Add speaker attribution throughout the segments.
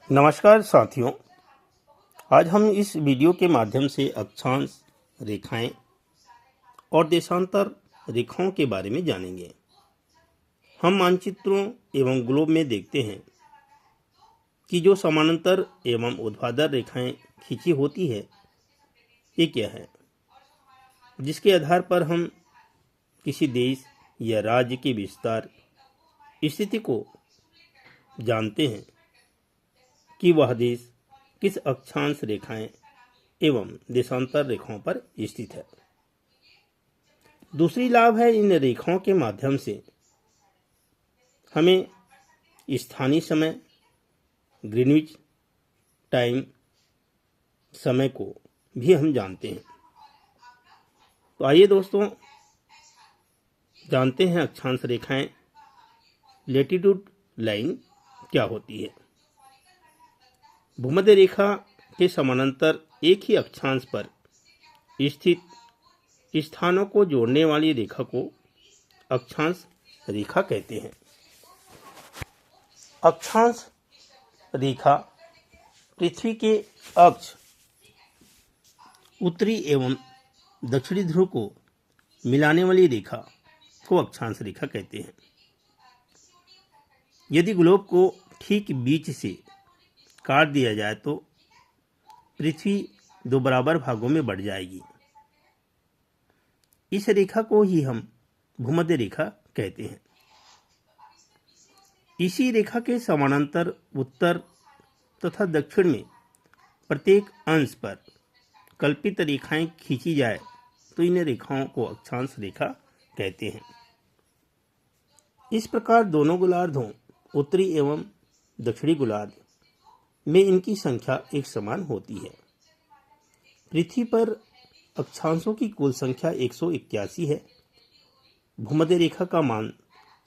Speaker 1: नमस्कार साथियों, आज हम इस वीडियो के माध्यम से अक्षांश रेखाएं और देशांतर रेखाओं के बारे में जानेंगे। हम मानचित्रों एवं ग्लोब में देखते हैं कि जो समानांतर एवं ऊर्ध्वाधर रेखाएं खींची होती है, ये क्या है, जिसके आधार पर हम किसी देश या राज्य के विस्तार स्थिति को जानते हैं कि वह देश किस अक्षांश रेखाएं एवं देशांतर रेखाओं पर स्थित है। दूसरी लाभ है, इन रेखाओं के माध्यम से हमें स्थानीय समय ग्रीनविच टाइम समय को भी हम जानते हैं। तो आइए दोस्तों, जानते हैं अक्षांश रेखाएं लैटिट्यूड लाइन क्या होती है। भूमध्य रेखा के समानांतर एक ही अक्षांश पर स्थित स्थानों को जोड़ने वाली रेखा को अक्षांश रेखा कहते हैं। अक्षांश रेखा पृथ्वी के अक्ष उत्तरी एवं दक्षिणी ध्रुव को मिलाने वाली रेखा को अक्षांश रेखा कहते हैं। यदि ग्लोब को ठीक बीच से काट दिया जाए तो पृथ्वी दो बराबर भागों में बढ़ जाएगी। इस रेखा को ही हम भूमध्य रेखा कहते हैं। इसी रेखा के समानांतर उत्तर तथा दक्षिण में प्रत्येक अंश पर कल्पित रेखाएं खींची जाए तो इन रेखाओं को अक्षांश रेखा कहते हैं। इस प्रकार दोनों गोलार्धों उत्तरी एवं दक्षिणी गोलार्ध में इनकी संख्या एक समान होती है। पृथ्वी पर अक्षांशों की कुल संख्या 181 है। भूमध्य रेखा का मान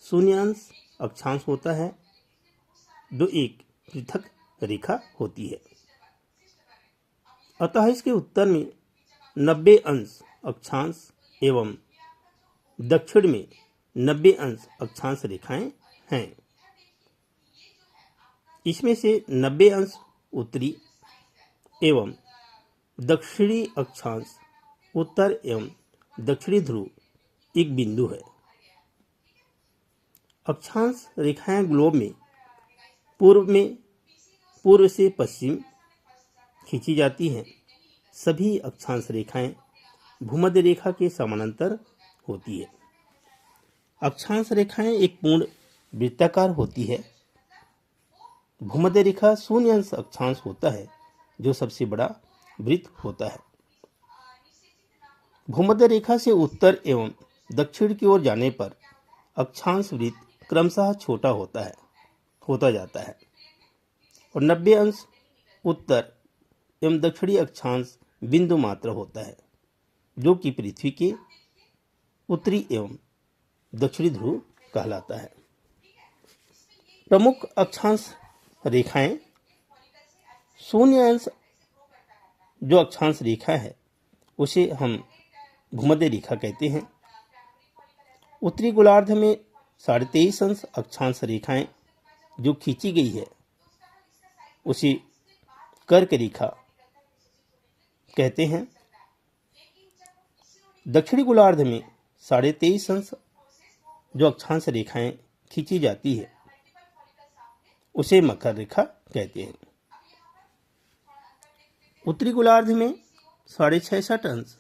Speaker 1: शून्यांश अक्षांश होता है, जो एक पृथक रेखा होती है। अतः इसके उत्तर में 90 अंश अक्षांश एवं दक्षिण में 90 अंश अक्षांश रेखाएं हैं। इसमें से 90 अंश उत्तरी एवं दक्षिणी अक्षांश उत्तर एवं दक्षिणी ध्रुव एक बिंदु है। अक्षांश रेखाएं ग्लोब में पूर्व से पश्चिम खींची जाती हैं। सभी अक्षांश रेखाएं भूमध्य रेखा के समानांतर होती है। अक्षांश रेखाएं एक पूर्ण वृत्ताकार होती है। भूमध्य रेखा शून्यांश अक्षांश होता है, जो सबसे बड़ा वृत्त होता है। भूमध्य रेखा से उत्तर एवं दक्षिण की ओर जाने पर अक्षांश वृत्त क्रमशः छोटा होता जाता है और 90 अंश उत्तर एवं दक्षिणी अक्षांश बिंदु मात्र होता है, जो कि पृथ्वी के उत्तरी एवं दक्षिणी ध्रुव कहलाता है। प्रमुख अक्षांश रेखाएं शून्य अंश जो अक्षांश रेखा है उसे हम भूमध्य रेखा कहते हैं। उत्तरी गोलार्ध में 23.5 अंश अक्षांश रेखाएं जो खींची गई है उसे कर्क रेखा कहते हैं। दक्षिणी गोलार्ध में 23.5 अंश जो अक्षांश रेखाएं खींची जाती है उसे मकर रेखा कहते हैं। उत्तरी गोलार्ध में 66.5 अंश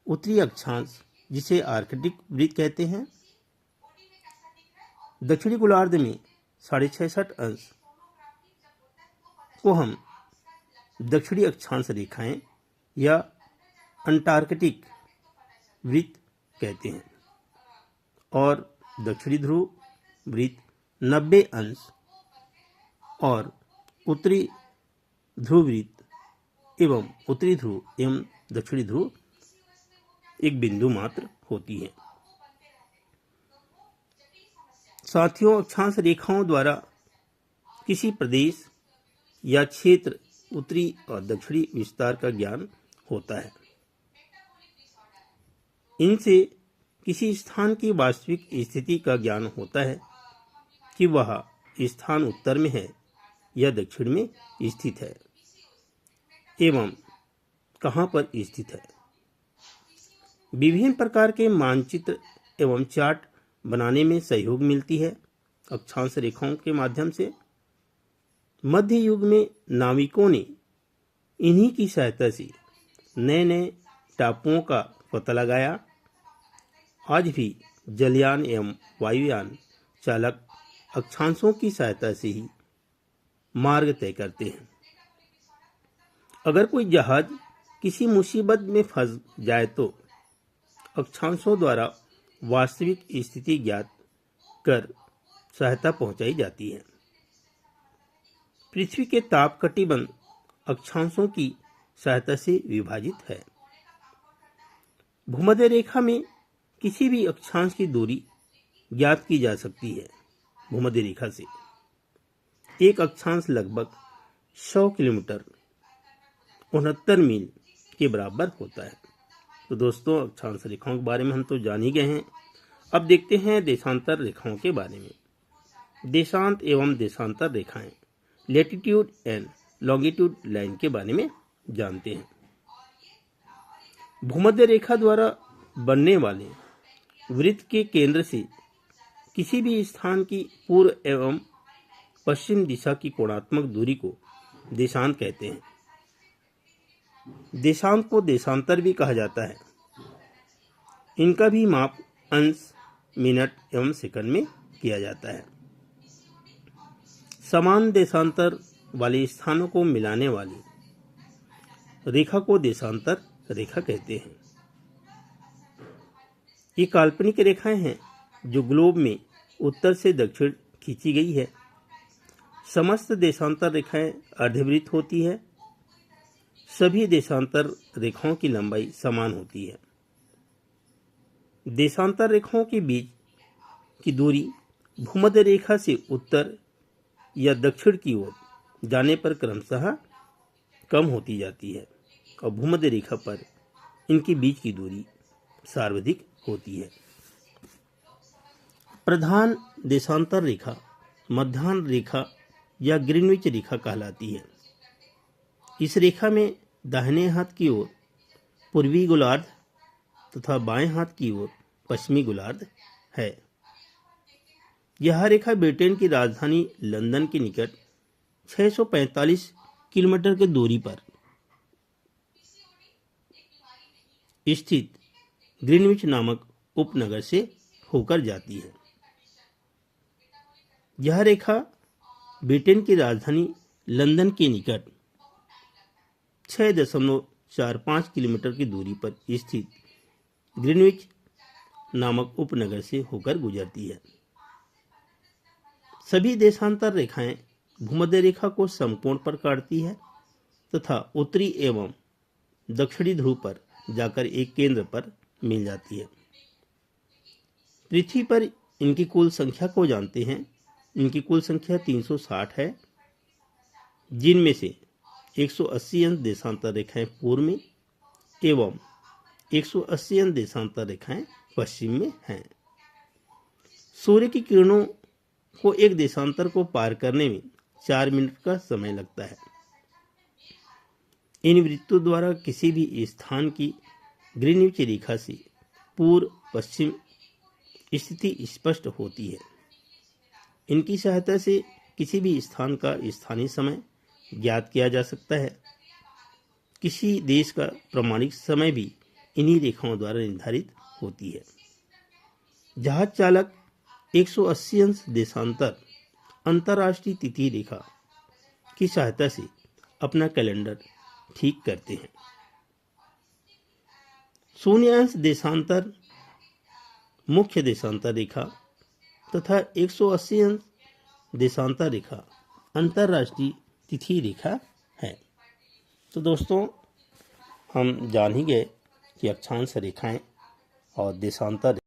Speaker 1: उत्तरी अक्षांश जिसे आर्कटिक वृत्त कहते हैं। दक्षिणी गोलार्ध में 66.5 अंश को हम दक्षिणी अक्षांश रेखाएं या अंटार्कटिक वृत्त कहते हैं और दक्षिणी ध्रुव वृत्त 90 अंश और उत्तरी ध्रुव वृत्त एवं उत्तरी ध्रुव एवं दक्षिणी ध्रुव एक बिंदु मात्र होती है। साथियों, अक्षांश रेखाओं द्वारा किसी प्रदेश या क्षेत्र उत्तरी और दक्षिणी विस्तार का ज्ञान होता है। इनसे किसी स्थान की वास्तविक स्थिति का ज्ञान होता है कि वह स्थान उत्तर में है या दक्षिण में स्थित है एवं कहाँ पर स्थित है। विभिन्न प्रकार के मानचित्र एवं चार्ट बनाने में सहयोग मिलती है अक्षांश रेखाओं के माध्यम से। मध्य युग में नाविकों ने इन्हीं की सहायता से नए नए टापुओं का पता लगाया। आज भी जलयान एवं वायुयान चालक अक्षांशों की सहायता से ही मार्ग तय करते हैं। अगर कोई जहाज किसी मुसीबत में फंस जाए तो अक्षांशों द्वारा वास्तविक स्थिति ज्ञात कर सहायता पहुंचाई जाती है। पृथ्वी के ताप कटिबंध अक्षांशों की सहायता से विभाजित है। भूमध्य रेखा में किसी भी अक्षांश की दूरी ज्ञात की जा सकती है। भूमध्य रेखा से एक अक्षांश लगभग 100 किलोमीटर 69 मील के बराबर होता है। तो दोस्तों, अक्षांश रेखाओं के बारे में हम तो जान ही गए हैं। अब देखते हैं देशांतर रेखाओं के बारे में। देशांत एवं देशांतर रेखाएं, लैटिट्यूड एंड लॉन्गिट्यूड लाइन के बारे में जानते हैं। भूमध्य रेखा द्वारा बनने वाले वृत्त के केंद्र से किसी भी स्थान की पूर्व एवं पश्चिम दिशा की कोणात्मक दूरी को देशांत कहते हैं। देशांत को देशांतर भी कहा जाता है। इनका भी माप अंश, मिनट एवं सेकंड में किया जाता है। समान देशांतर वाले स्थानों को मिलाने वाली रेखा को देशांतर रेखा कहते हैं। ये काल्पनिक रेखाएं हैं जो ग्लोब में उत्तर से दक्षिण खींची गई है। समस्त देशांतर रेखाएं अर्धवृत्त होती है। सभी देशांतर रेखाओं की लंबाई समान होती है। देशांतर रेखाओं के बीच की दूरी भूमध्य रेखा से उत्तर या दक्षिण की ओर जाने पर क्रमशः कम होती जाती है और भूमध्य रेखा पर इनके बीच की दूरी सर्वाधिक होती है। प्रधान देशांतर रेखा मध्याह्न रेखा या ग्रीनविच रेखा कहलाती है। इस रेखा में दाहिने हाथ की ओर पूर्वी गोलार्ध तथा बाएं हाथ की ओर पश्चिमी गोलार्ध है। यह रेखा ब्रिटेन की राजधानी लंदन के निकट 645 किलोमीटर की दूरी पर स्थित ग्रीनविच नामक उपनगर से होकर जाती है। यह रेखा ब्रिटेन की राजधानी लंदन के निकट 6.45 किलोमीटर की दूरी पर स्थित ग्रीनविच नामक उपनगर से होकर गुजरती है। सभी देशांतर रेखाएं भूमध्य रेखा को समकोण पर काटती है तथा उत्तरी एवं दक्षिणी ध्रुव पर जाकर एक केंद्र पर मिल जाती है। पृथ्वी पर इनकी कुल संख्या को जानते हैं। इनकी कुल संख्या 360 है, जिनमें से 180 अंश देशांतर रेखाएं पूर्व में एवं 180 अंश देशांतर रेखाएं पश्चिम में हैं। सूर्य की किरणों को एक देशांतर को पार करने में 4 मिनट का समय लगता है। इन वृत्तों द्वारा किसी भी स्थान की ग्रीनविच रेखा से पूर्व पश्चिम स्थिति स्पष्ट होती है। इनकी सहायता से किसी भी स्थान का स्थानीय समय ज्ञात किया जा सकता है। किसी देश का प्रामाणिक समय भी इन्हीं रेखाओं द्वारा निर्धारित होती है। जहाज चालक 180 अंश देशांतर अंतर्राष्ट्रीय तिथि रेखा की सहायता से अपना कैलेंडर ठीक करते हैं। शून्यांश देशांतर मुख्य देशांतर रेखा तथा 180 अंश देशांतर रेखा अंतर्राष्ट्रीय तिथि रेखा है। तो दोस्तों, हम जान ही गए कि अक्षांश रेखाएं और देशांतर